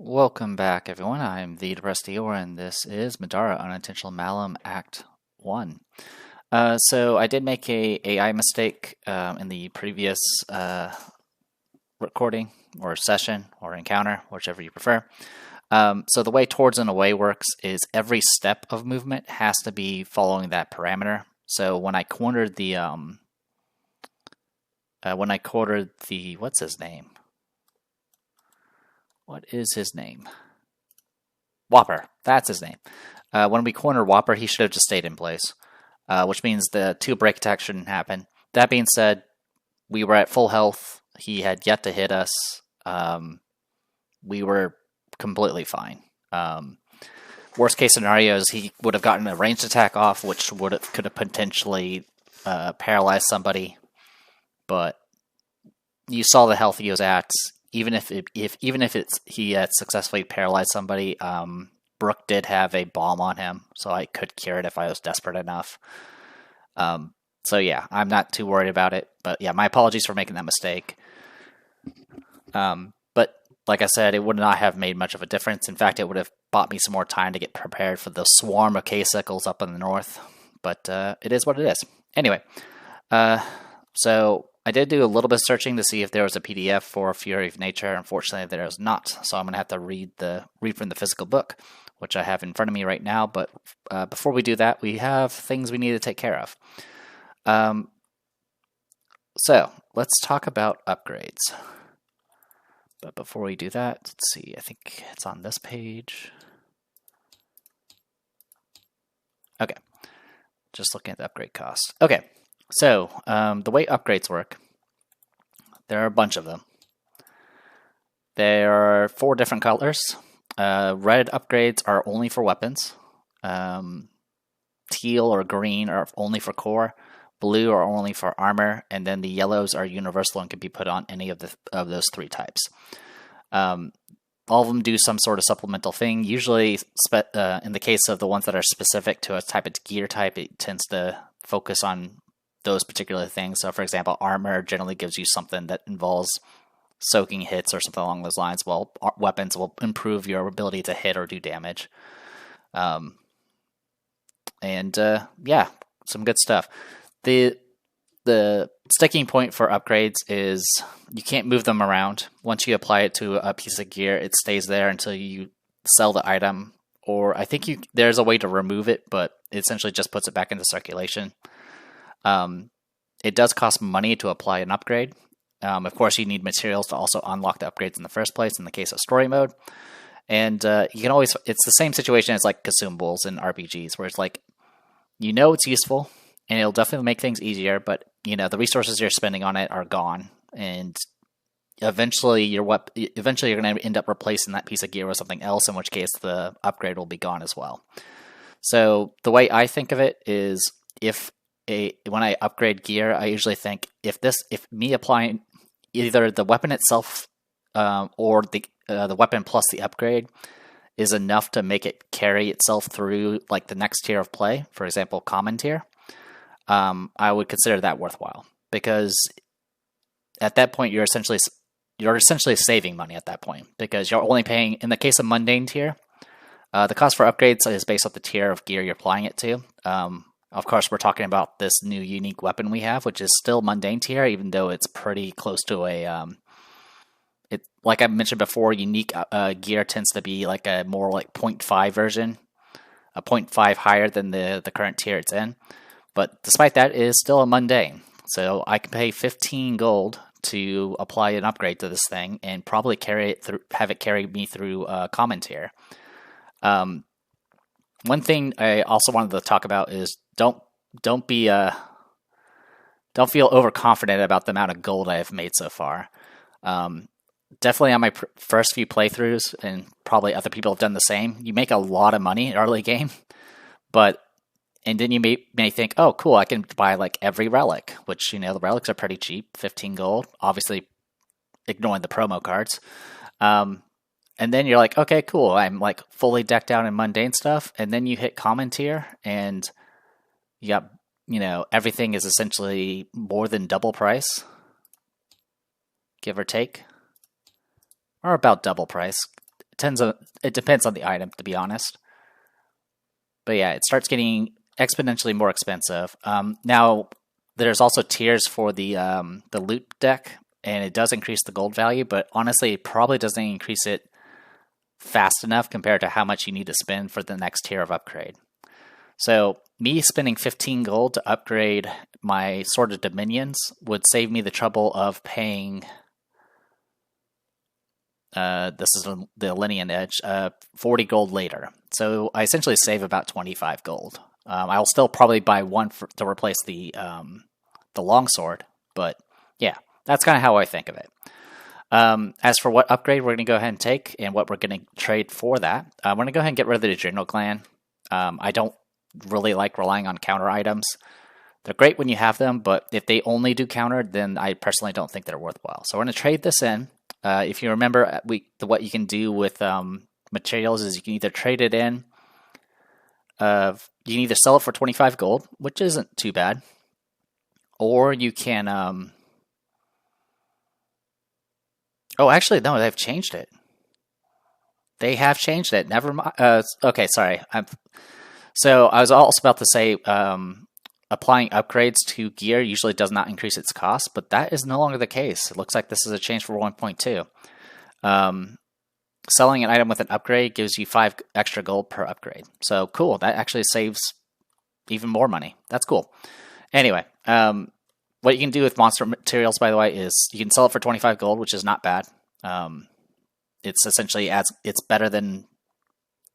Welcome back, everyone. I'm the Depressed Eeyore, and this is Middara Unintentional Malum Act 1. So I did make a AI mistake in the previous recording, or session, or encounter, whichever you prefer. So the way Towards and Away works is every step of movement has to be following that parameter. So when I cornered the, what's his name? What is his name? Whopper. That's his name. When we cornered Whopper, he should have just stayed in place, which means the 2 break attacks shouldn't happen. That being said, we were at full health. He had yet to hit us. We were completely fine. Worst case scenario is he would have gotten a ranged attack off, which could have potentially paralyzed somebody. But you saw the health he was at. Even if he had successfully paralyzed somebody, Brooke did have a bomb on him, so I could cure it if I was desperate enough. So yeah, I'm not too worried about it. But yeah, my apologies for making that mistake. But like I said, it would not have made much of a difference. In fact, it would have bought me some more time to get prepared for the swarm of K-Sickles up in the north. But it is what it is. Anyway, so I did do a little bit of searching to see if there was a PDF for Fury of Nature. Unfortunately, there is not, so I'm going to have to read from the physical book, which I have in front of me right now. But before we do that, we have things we need to take care of. So let's talk about upgrades. But before we do that, let's see. I think it's on this page. Okay, just looking at the upgrade cost. Okay. So, the way upgrades work, there are a bunch of them. There are 4 different colors. Red upgrades are only for weapons. Teal or green are only for core. Blue are only for armor. And then the yellows are universal and can be put on any of those 3 types. All of them do some sort of supplemental thing. Usually, in the case of the ones that are specific to a type of gear type, it tends to focus on those particular things. So, for example, armor generally gives you something that involves soaking hits or something along those lines, while weapons will improve your ability to hit or do damage. Yeah, some good stuff. The sticking point for upgrades is you can't move them around. Once you apply it to a piece of gear, it stays there until you sell the item, or I think there's a way to remove it, but it essentially just puts it back into circulation. It does cost money to apply an upgrade. Of course, you need materials to also unlock the upgrades in the first place in the case of story mode. And you can always, it's the same situation as like consumables in RPGs, where it's like, it's useful and it'll definitely make things easier, but the resources you're spending on it are gone. And eventually you're going to end up replacing that piece of gear with something else, in which case the upgrade will be gone as well. So the way I think of it is, when I upgrade gear, I usually think if me applying either the weapon itself or the weapon plus the upgrade is enough to make it carry itself through like the next tier of play, for example, common tier, I would consider that worthwhile, because at that point you're essentially saving money at that point, because you're only paying, in the case of mundane tier, the cost for upgrades is based off the tier of gear you're applying it to. Of course, we're talking about this new unique weapon we have, which is still mundane tier, even though it's pretty close to like I mentioned before, unique gear tends to be like a more like 0.5 version, a 0.5 higher than the current tier it's in. But despite that, it is still a mundane. So I can pay 15 gold to apply an upgrade to this thing and probably have it carry me through common tier. One thing I also wanted to talk about is don't feel overconfident about the amount of gold I have made so far. Definitely on my first few playthroughs, and probably other people have done the same, you make a lot of money early game, and then you may think, oh cool, I can buy like every relic, which the relics are pretty cheap, 15 gold, obviously ignoring the promo cards. And then you're like, okay, cool, I'm like fully decked out in mundane stuff. And then you hit common tier and you got, everything is essentially more than double price, give or take. Or about double price. it depends on the item, to be honest. But yeah, it starts getting exponentially more expensive. Now there's also tiers for the loot deck, and it does increase the gold value, but honestly, it probably doesn't increase it fast enough compared to how much you need to spend for the next tier of upgrade. So me spending 15 gold to upgrade my Sword of Dominions would save me the trouble of paying, this is the Lineage Edge, 40 gold later. So I essentially save about 25 gold. I'll still probably buy one to replace the longsword, but yeah, that's kind of how I think of it. As for what upgrade we're going to go ahead and take and what we're going to trade for that, we're going to go ahead and get rid of the General Clan. I don't really like relying on counter items. They're great when you have them, but if they only do counter, then I personally don't think they're worthwhile. So we're going to trade this in. If you remember, what you can do with materials is you can either trade it in. You can either sell it for 25 gold, which isn't too bad, or you can. Oh, actually, no, they've changed it. They have changed it. Never mind. Okay, sorry. So I was also about to say, applying upgrades to gear usually does not increase its cost, but that is no longer the case. It looks like this is a change for 1.2. Selling an item with an upgrade gives you 5 extra gold per upgrade. So cool. That actually saves even more money. That's cool. Anyway, what you can do with monster materials, by the way, is you can sell it for 25 gold, which is not bad. It's essentially it's better than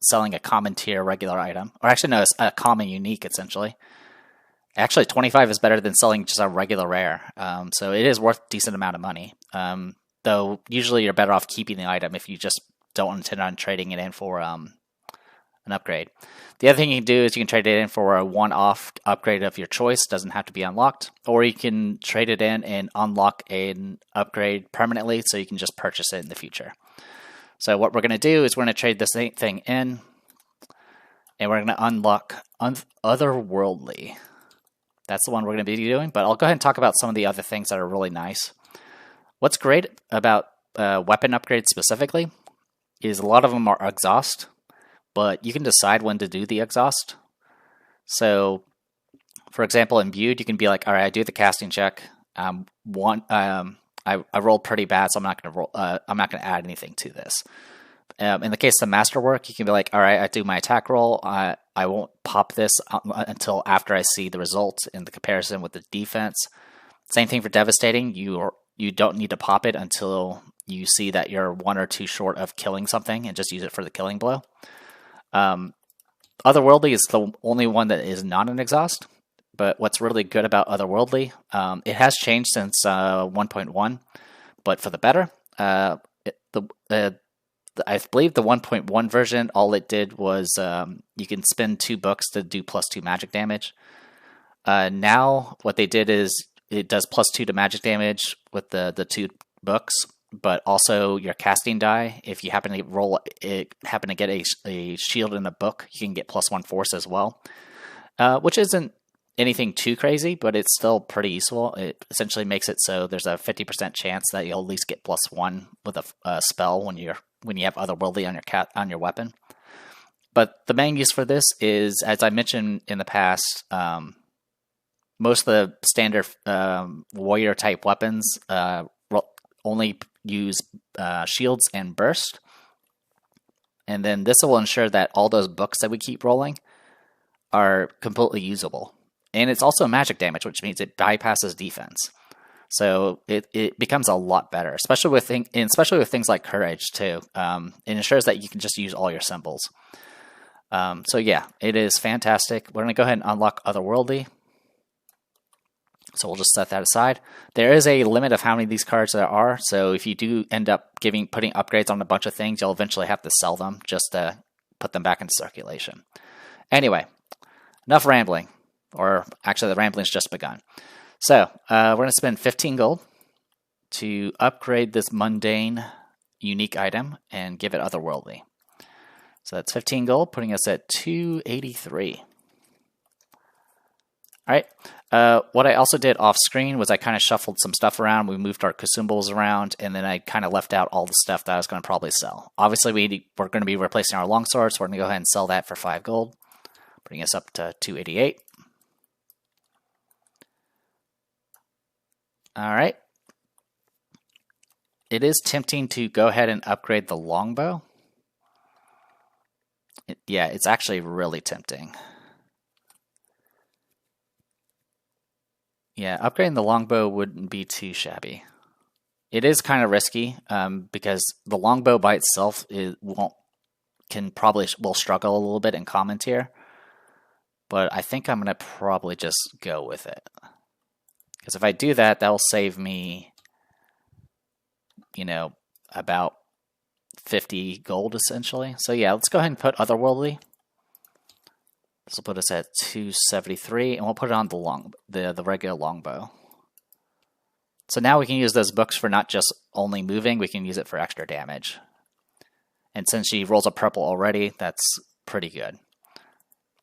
selling a common tier regular item. Or actually, no, it's a common unique, essentially. Actually, 25 is better than selling just a regular rare. So it is worth a decent amount of money. Though, usually you're better off keeping the item if you just don't intend on trading it in for an upgrade. The other thing you can do is you can trade it in for a one-off upgrade of your choice. Doesn't have to be unlocked. Or you can trade it in and unlock an upgrade permanently so you can just purchase it in the future. So what we're going to do is we're going to trade this thing in, and we're going to unlock Otherworldly. That's the one we're going to be doing, but I'll go ahead and talk about some of the other things that are really nice. What's great about weapon upgrades specifically is a lot of them are exhaust, but you can decide when to do the exhaust. So, for example, imbued, you can be like, all right, I do the casting check. I rolled pretty bad, so I'm not going to roll. I'm not going to add anything to this. In the case of masterwork, you can be like, all right, I do my attack roll. I won't pop this until after I see the results in the comparison with the defense. Same thing for devastating. You don't need to pop it until you see that you're 1 or 2 short of killing something, and just use it for the killing blow. Otherworldly is the only one that is not an exhaust. But what's really good about Otherworldly, it has changed since 1.1, but for the better. I believe the 1.1 version, all it did was you can spend 2 books to do +2 magic damage. Now, what they did is it does +2 to magic damage with the 2 books, but also your casting die. If you happen to get a shield in a book, you can get +1 force as well, which isn't anything too crazy, but it's still pretty useful. It essentially makes it so there's a 50% chance that you'll at least get +1 with a spell when you have Otherworldly on your weapon. But the main use for this is, as I mentioned in the past, most of the standard warrior type weapons only use shields and burst, and then this will ensure that all those books that we keep rolling are completely usable. And it's also magic damage, which means it bypasses defense. So it becomes a lot better, especially with things like courage too. It ensures that you can just use all your symbols. So yeah, it is fantastic. We're going to go ahead and unlock Otherworldly. So we'll just set that aside. There is a limit of how many of these cards there are. So if you do end up putting upgrades on a bunch of things, you'll eventually have to sell them just to put them back into circulation. Anyway, enough rambling. Or actually, the rambling's just begun. So, we're going to spend 15 gold to upgrade this mundane unique item and give it Otherworldly. So that's 15 gold, putting us at 283. All right. What I also did off screen was I kind of shuffled some stuff around. We moved our consumables around, and then I kind of left out all the stuff that I was going to probably sell. Obviously, we're going to be replacing our longsword, so we're going to go ahead and sell that for 5 gold, bringing us up to 288. All right. It is tempting to go ahead and upgrade the longbow. Yeah, it's actually really tempting. Yeah, upgrading the longbow wouldn't be too shabby. It is kind of risky because the longbow by itself will struggle a little bit in common tier. But I think I'm going to probably just go with it. Because if I do that, that'll save me, about 50 gold essentially. So yeah, let's go ahead and put otherworldly. This will put us at 273, and we'll put it on the regular longbow. So now we can use those books for not just only moving, we can use it for extra damage. And since she rolls a purple already, that's pretty good.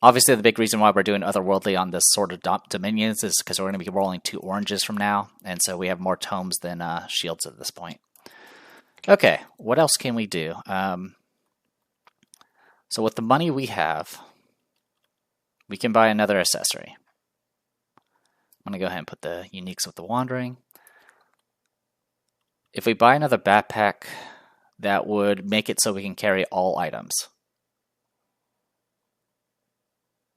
Obviously, the big reason why we're doing otherworldly on this Sword of Dominions is because we're going to be rolling 2 oranges from now, and so we have more tomes than shields at this point. Okay, what else can we do? So with the money we have, we can buy another accessory. I'm going to go ahead and put the uniques with the wandering. If we buy another backpack, that would make it so we can carry all items.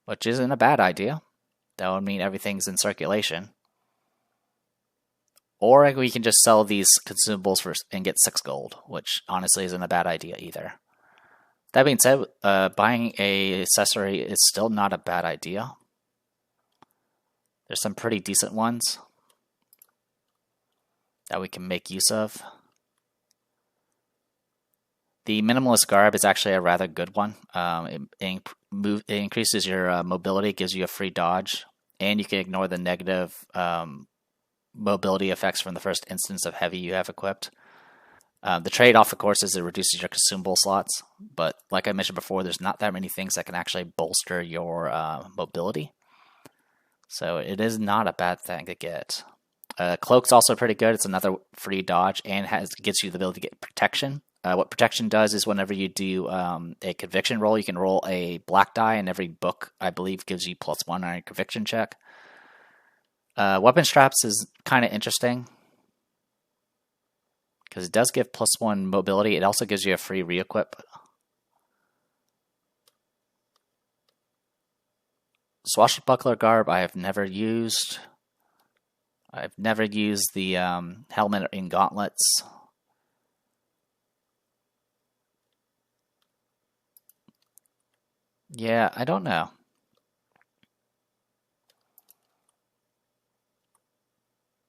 Which isn't a bad idea. That would mean everything's in circulation. Or we can just sell these consumables and get 6 gold, which honestly isn't a bad idea either. That being said, buying an accessory is still not a bad idea. There's some pretty decent ones that we can make use of. The minimalist garb is actually a rather good one. It increases your mobility, gives you a free dodge, and you can ignore the negative mobility effects from the first instance of heavy you have equipped. The trade-off, of course, is it reduces your consumable slots, but like I mentioned before, there's not that many things that can actually bolster your mobility. So it is not a bad thing to get. Cloak's also pretty good. It's another free dodge and gives you the ability to get protection. What protection does is whenever you do a conviction roll, you can roll a black die, and every book, I believe, gives you +1 on your conviction check. Weapon straps is kind of interesting because it does give +1 mobility. It also gives you a free re-equip. Swashbuckler garb I have never used. I've never used the helmet in gauntlets. Yeah, I don't know.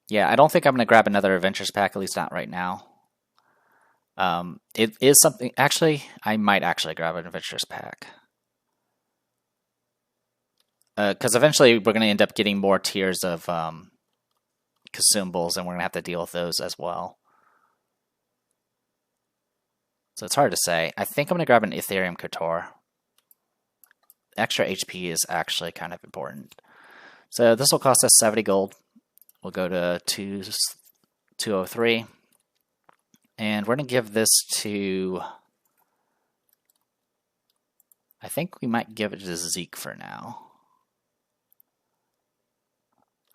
Yeah, I don't think I'm going to grab another Adventures pack, at least not right now. It is something... Actually, I might actually grab an Adventures pack. Because eventually we're going to end up getting more tiers of consumables, and we're going to have to deal with those as well. So it's hard to say. I think I'm going to grab an Ethereum Couture. Extra HP is actually kind of important. So this will cost us 70 gold. We'll go to 203. And we're going to give this to... I think we might give it to Zeke for now.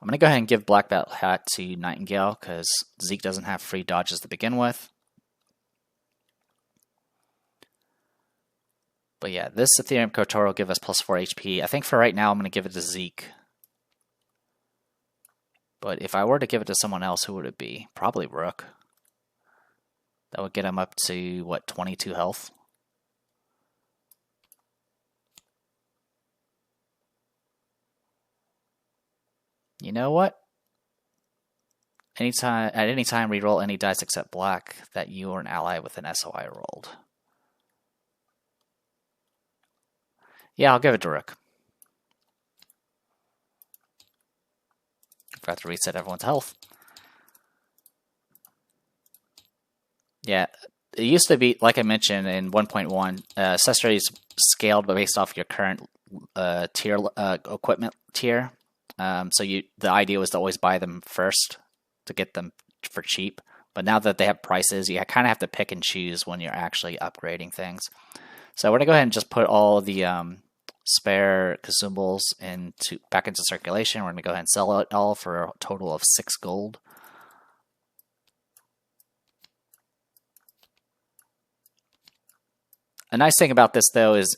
I'm going to go ahead and give Black Belt Hat to Nightingale because Zeke doesn't have free dodges to begin with. But yeah, this Ethereum Couture will give us +4 HP. I think for right now I'm going to give it to Zeke. But if I were to give it to someone else, who would it be? Probably Rook. That would get him up to, what, 22 health? You know what? At any time, reroll any dice except black that you or an ally with an SOI rolled. Yeah, I'll give it to Rook. Forgot to reset everyone's health. Yeah, it used to be, like I mentioned in 1.1, accessories scaled based off your current tier equipment tier. So the idea was to always buy them first to get them for cheap. But now that they have prices, you kind of have to pick and choose when you're actually upgrading things. So we're going to go ahead and just put all the spare consumables back into circulation. We're going to go ahead and sell it all for a total of 6 gold. A nice thing about this, though, is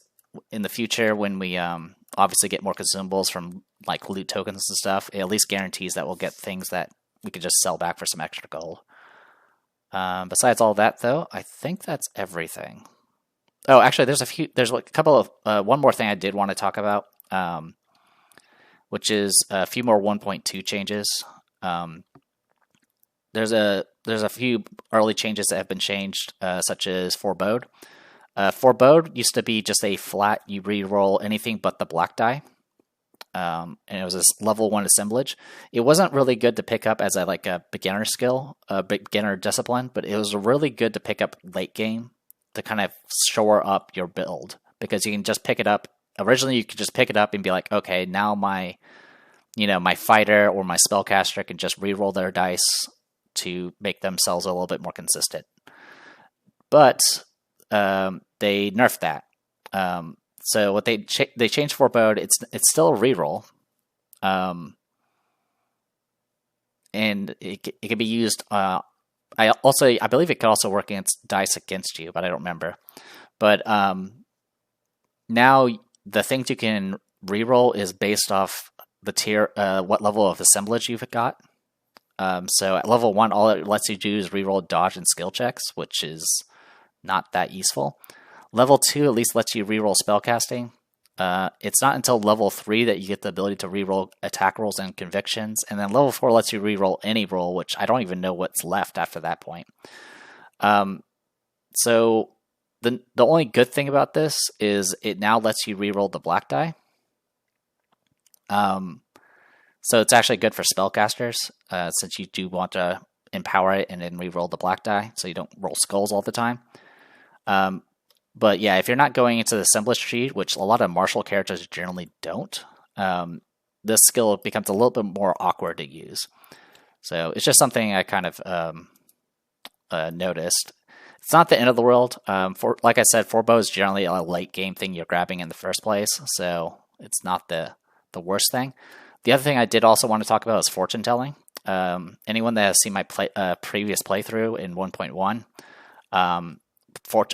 in the future when we obviously get more consumables from like loot tokens and stuff, it at least guarantees that we'll get things that we could just sell back for some extra gold. Besides all that, though, I think that's everything. Oh, actually, there's a couple of one more thing I did want to talk about, which is a few more 1.2 changes. There's a few early changes that have been changed, such as Forebode. Forebode used to be just a flat, you re-roll anything but the black die. And it was a level 1 assemblage. It wasn't really good to pick up as a beginner skill, a beginner discipline, but it was really good to pick up late game to kind of shore up your build, because you can just pick it up. Originally, you could just pick it up and be like, okay, now my fighter or my spellcaster can just re-roll their dice to make themselves a little bit more consistent. But they nerfed that. So what they changed Forebode. It's still a reroll, and it can be used. I believe it could also work against dice against you, but I don't remember. But now the things you can reroll is based off the tier, what level of assemblage you've got. So at level 1, all it lets you do is reroll dodge and skill checks, which is not that useful. Level 2 at least lets you reroll spellcasting. It's not until level 3 that you get the ability to reroll attack rolls and convictions, and then level 4 lets you reroll any roll, which I don't even know what's left after that point. So the only good thing about this is it now lets you reroll the black die. So it's actually good for spellcasters, since you do want to empower it and then reroll the black die, so you don't roll skulls all the time. But yeah, if you're not going into the assemblage tree, which a lot of martial characters generally don't, this skill becomes a little bit more awkward to use. So it's just something I kind of noticed. It's not the end of the world. Like I said, Forebode is generally a late game thing you're grabbing in the first place, so it's not the worst thing. The other thing I did also want to talk about is fortune telling. Anyone that has seen my previous playthrough in 1.1,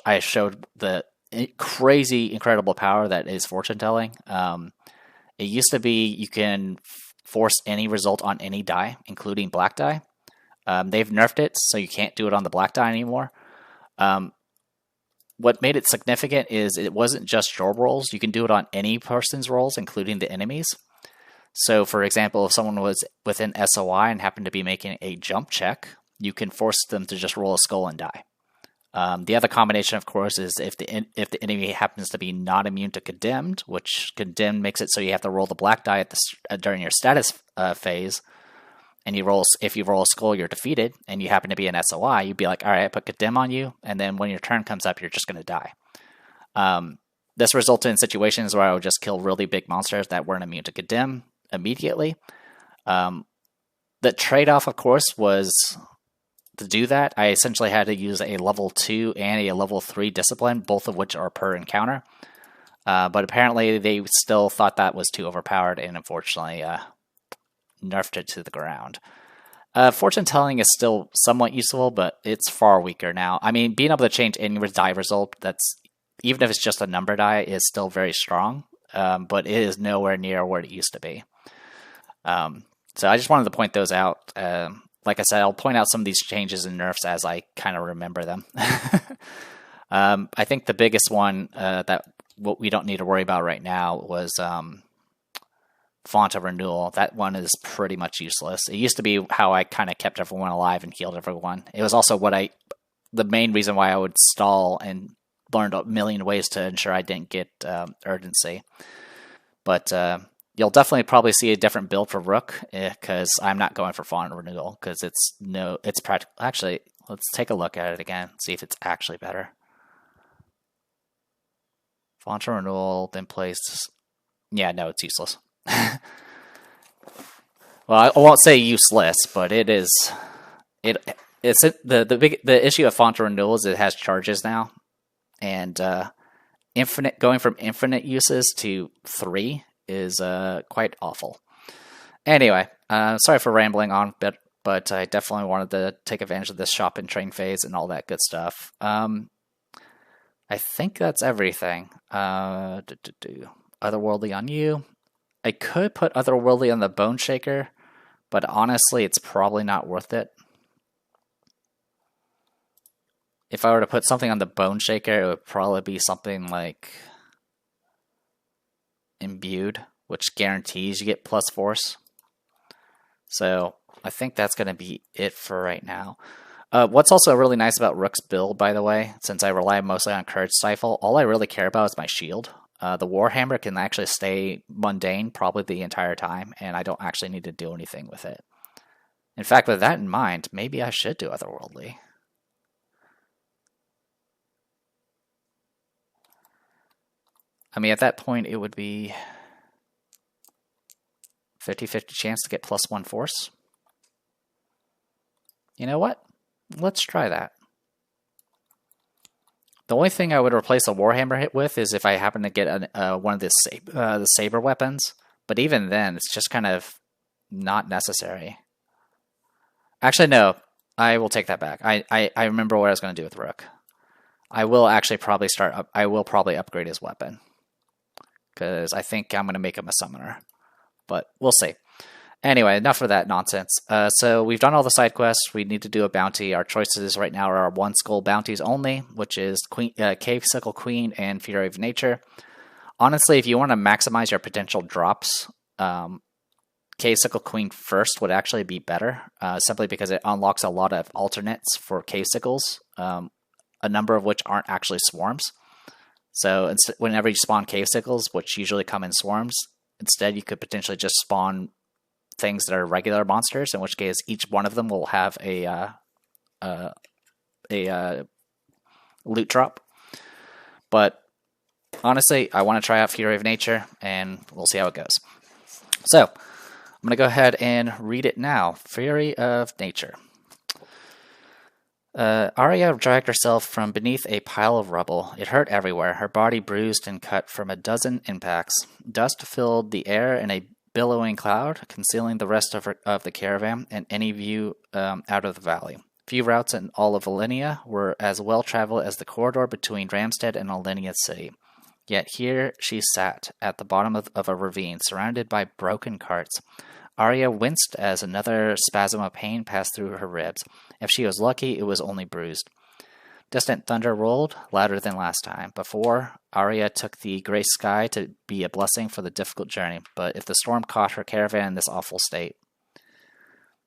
I showed the crazy, incredible power that is fortune telling. It used to be you can force any result on any die, including black die. They've nerfed it, so you can't do it on the black die anymore. What made it significant is it wasn't just your rolls. You can do it on any person's rolls, including the enemies. So, for example, if someone was within SOI and happened to be making a jump check, you can force them to just roll a skull and die. The other combination, of course, is if the enemy happens to be not immune to condemned, which condemned makes it so you have to roll the black die during your status phase, and if you roll a skull, you're defeated, and you happen to be an SOI, you'd be like, all right, I put condemn on you, and then when your turn comes up, you're just going to die. This resulted in situations where I would just kill really big monsters that weren't immune to condemn immediately. The trade-off, of course, was to do that, I essentially had to use a level 2 and a level 3 discipline, both of which are per encounter. But apparently they still thought that was too overpowered and unfortunately nerfed it to the ground. Fortune telling is still somewhat useful, but it's far weaker now. I mean, being able to change any die result, even if it's just a number die, is still very strong, but it is nowhere near where it used to be. So I just wanted to point those out. Like I said, I'll point out some of these changes and nerfs as I kind of remember them. I think the biggest one that we don't need to worry about right now was font of renewal. That one is pretty much useless. It used to be how I kind of kept everyone alive and healed everyone. It was also the main reason why I would stall and learned a million ways to ensure I didn't get urgency. But you'll definitely probably see a different build for Rook, because I'm not going for font renewal, because it's practical. Actually, let's take a look at it again, see if it's actually better. Font renewal, then place. Yeah, no, it's useless. Well, I won't say useless, but it is. It's the issue of font renewal is it has charges now, and infinite going from infinite uses to 3 is quite awful. Anyway, sorry for rambling on, but I definitely wanted to take advantage of this shop and train phase and all that good stuff. I think that's everything. Otherworldly on you. I could put Otherworldly on the Bone Shaker, but honestly, it's probably not worth it. If I were to put something on the Bone Shaker, it would probably be something like Imbued, which guarantees you get plus force. So I think that's going to be it for right now. What's also really nice about Rook's build, by the way, since I rely mostly on Courage Stifle, all I really care about is my shield. The Warhammer can actually stay mundane probably the entire time, and I don't actually need to do anything with it. In fact, with that in mind, maybe I should do Otherworldly. I mean, at that point, it would be 50-50 chance to get +1 force. You know what? Let's try that. The only thing I would replace a Warhammer hit with is if I happen to get one of the saber weapons. But even then, it's just kind of not necessary. Actually, no. I will take that back. I remember what I was going to do with Rook. I will actually probably I will probably upgrade his weapon, because I think I'm going to make him a summoner. But we'll see. Anyway, enough of that nonsense. So we've done all the side quests. We need to do a bounty. Our choices right now are 1 skull bounties only, which is Cave Sickle Queen and Fury of Nature. Honestly, if you want to maximize your potential drops, Cave Sickle Queen first would actually be better, simply because it unlocks a lot of alternates for Cave Sickles, a number of which aren't actually swarms. So whenever you spawn Cave Sickles, which usually come in swarms, instead you could potentially just spawn things that are regular monsters, in which case each one of them will have a loot drop. But honestly, I want to try out Fury of Nature, and we'll see how it goes. So, I'm going to go ahead and read it now. Fury of Nature. Arya dragged herself from beneath a pile of rubble. It hurt everywhere, her body bruised and cut from a dozen impacts. Dust filled the air in a billowing cloud, concealing the rest of the caravan and any view out of the valley. Few routes in all of Alenia were as well traveled as the corridor between Ramstead and Alenia City. Yet here she sat, at the bottom of a ravine, surrounded by broken carts. Arya winced as another spasm of pain passed through her ribs. If she was lucky, it was only bruised. Distant thunder rolled, louder than last time. Before, Arya took the gray sky to be a blessing for the difficult journey, but if the storm caught her caravan in this awful state.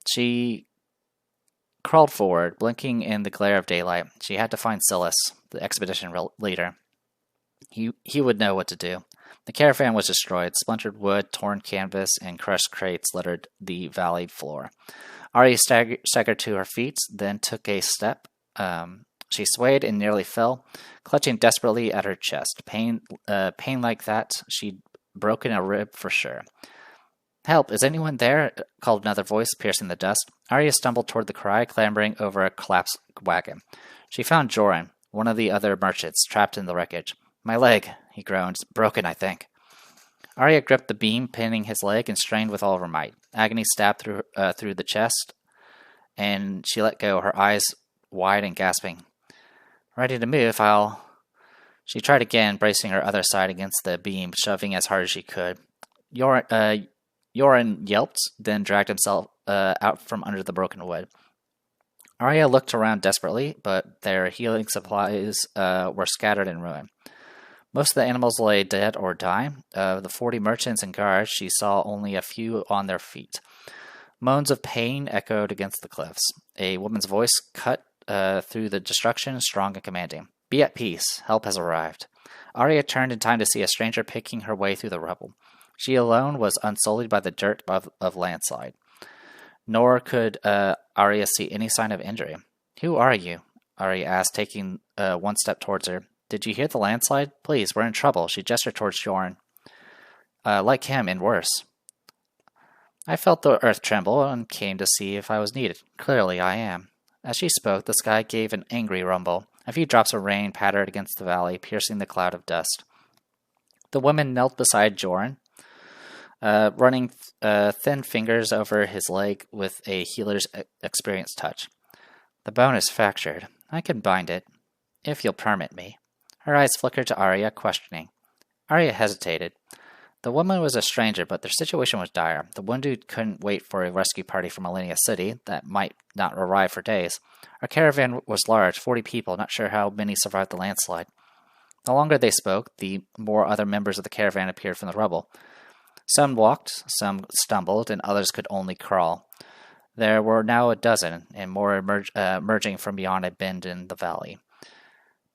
She crawled forward, blinking in the glare of daylight. She had to find Silas, the expedition leader. He would know what to do. The caravan was destroyed. Splintered wood, torn canvas, and crushed crates littered the valley floor. Arya staggered to her feet, then took a step. She swayed and nearly fell, clutching desperately at her chest. Pain like that, she'd broken a rib for sure. "Help, is anyone there?" called another voice, piercing the dust. Arya stumbled toward the cry, clambering over a collapsed wagon. She found Joran, one of the other merchants, trapped in the wreckage. "My leg," he groaned. "Broken, I think." Arya gripped the beam, pinning his leg, and strained with all her might. Agony stabbed through the chest, and she let go, her eyes wide and gasping. "Ready to move, She tried again, bracing her other side against the beam, shoving as hard as she could. Joran yelped, then dragged himself out from under the broken wood. Arya looked around desperately, but their healing supplies were scattered in ruin. Most of the animals lay dead or dying. Of the 40 merchants and guards, she saw only a few on their feet. Moans of pain echoed against the cliffs. A woman's voice cut through the destruction, strong and commanding. "Be at peace. Help has arrived." Arya turned in time to see a stranger picking her way through the rubble. She alone was unsullied by the dirt of landslide. Nor could Arya see any sign of injury. "Who are you?" Arya asked, taking one step towards her. "Did you hear the landslide? Please, we're in trouble." She gestured towards Joran. "Like him, and worse." I felt the earth tremble and came to see if I was needed. Clearly I am. As she spoke, the sky gave an angry rumble. A few drops of rain pattered against the valley, piercing the cloud of dust. The woman knelt beside Joran, running thin fingers over his leg with a healer's experienced touch. The bone is fractured. I can bind it, if you'll permit me. Her eyes flickered to Arya, questioning. Arya hesitated. The woman was a stranger, but their situation was dire. The wounded couldn't wait for a rescue party from Alenia City that might not arrive for days. Our caravan was large, 40 people, not sure how many survived the landslide. The longer they spoke, the more other members of the caravan appeared from the rubble. Some walked, some stumbled, and others could only crawl. There were now a dozen, and more emerging from beyond a bend in the valley.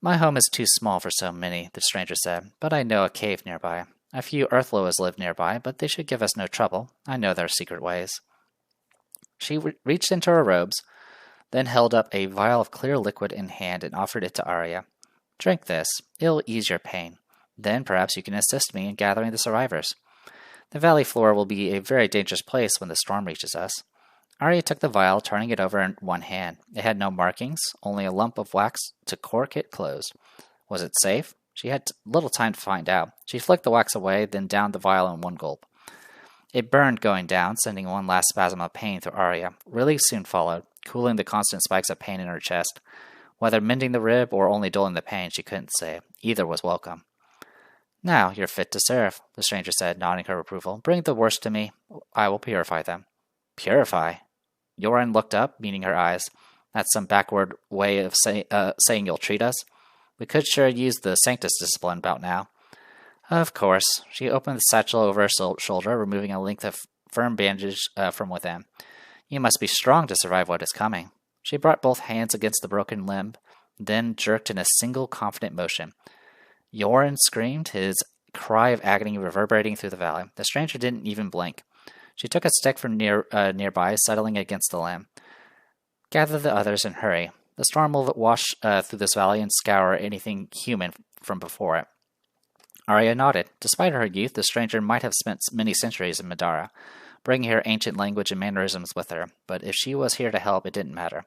My home is too small for so many, the stranger said, but I know a cave nearby. A few Earthloas live nearby, but they should give us no trouble. I know their secret ways. She reached into her robes, then held up a vial of clear liquid in hand and offered it to Arya. Drink this. It'll ease your pain. Then perhaps you can assist me in gathering the survivors. The valley floor will be a very dangerous place when the storm reaches us. Arya took the vial, turning it over in one hand. It had no markings, only a lump of wax to cork it closed. Was it safe? She had little time to find out. She flicked the wax away, then downed the vial in one gulp. It burned going down, sending one last spasm of pain through Arya. Relief soon followed, cooling the constant spikes of pain in her chest. Whether mending the rib or only dulling the pain, she couldn't say. Either was welcome. Now you're fit to serve, the stranger said, nodding her approval. Bring the worst to me. I will purify them. Purify? Yoren looked up, meeting her eyes. That's some backward way of saying you'll treat us. We could sure use the Sanctus discipline about now. Of course. She opened the satchel over her shoulder, removing a length of firm bandage from within. You must be strong to survive what is coming. She brought both hands against the broken limb, then jerked in a single confident motion. Yoren screamed, his cry of agony reverberating through the valley. The stranger didn't even blink. She took a stick from nearby, settling it against the limb. Gather the others and hurry. The storm will wash through this valley and scour anything human from before it. Arya nodded. Despite her youth, the stranger might have spent many centuries in Middara, bringing her ancient language and mannerisms with her, but if she was here to help, it didn't matter.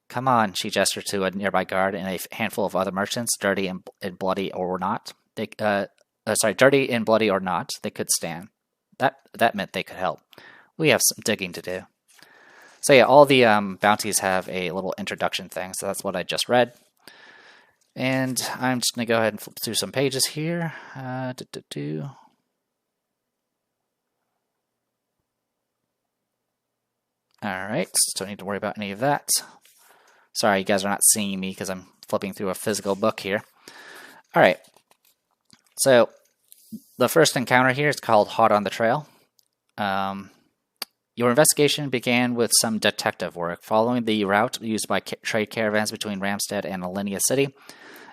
Come on, she gestured to a nearby guard and a handful of other merchants, dirty and bloody or not. Dirty and bloody or not, they could stand. That meant they could help. We have some digging to do. So yeah, all the bounties have a little introduction thing, so that's what I just read. And I'm just going to go ahead and flip through some pages here. Alright, so don't need to worry about any of that. Sorry, you guys are not seeing me because I'm flipping through a physical book here. Alright, so the first encounter here is called Hot on the Trail. Your investigation began with some detective work, following the route used by trade caravans between Ramstead and Alenia City.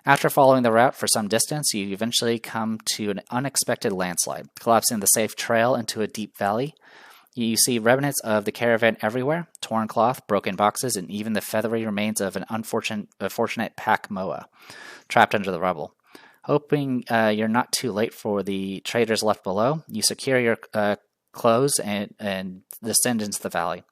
After following the route for some distance, you eventually come to an unexpected landslide, collapsing the safe trail into a deep valley. You see remnants of the caravan everywhere, torn cloth, broken boxes, and even the feathery remains of an unfortunate pack moa, trapped under the rubble. Hoping you're not too late for the traders left below, you secure your clothes and descend into the valley.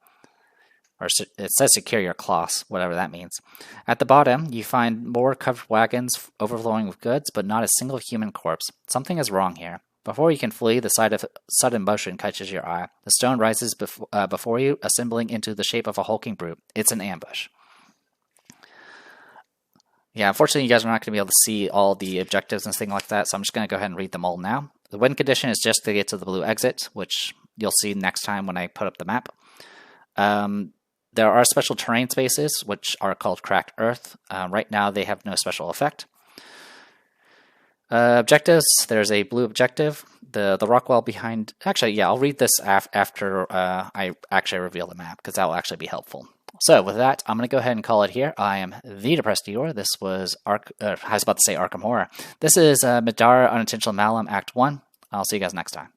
Or it says secure your cloths, whatever that means. At the bottom, you find more covered wagons overflowing with goods, but not a single human corpse. Something is wrong here. Before you can flee, the sight of sudden motion catches your eye. The stone rises before you, assembling into the shape of a hulking brute. It's an ambush. Yeah, unfortunately, you guys are not going to be able to see all the objectives and things like that, so I'm just going to go ahead and read them all now. The win condition is just to get to the blue exit, which you'll see next time when I put up the map. There are special terrain spaces, which are called Cracked Earth. Right now, they have no special effect. Objectives, there's a blue objective. The rock wall behind... Actually, yeah, I'll read this after I actually reveal the map, because that will actually be helpful. So, with that, I'm going to go ahead and call it here. I am the Depressed Eeyore. This was I was about to say Arkham Horror. This is Middara Unintentional Malum Act 1. I'll see you guys next time.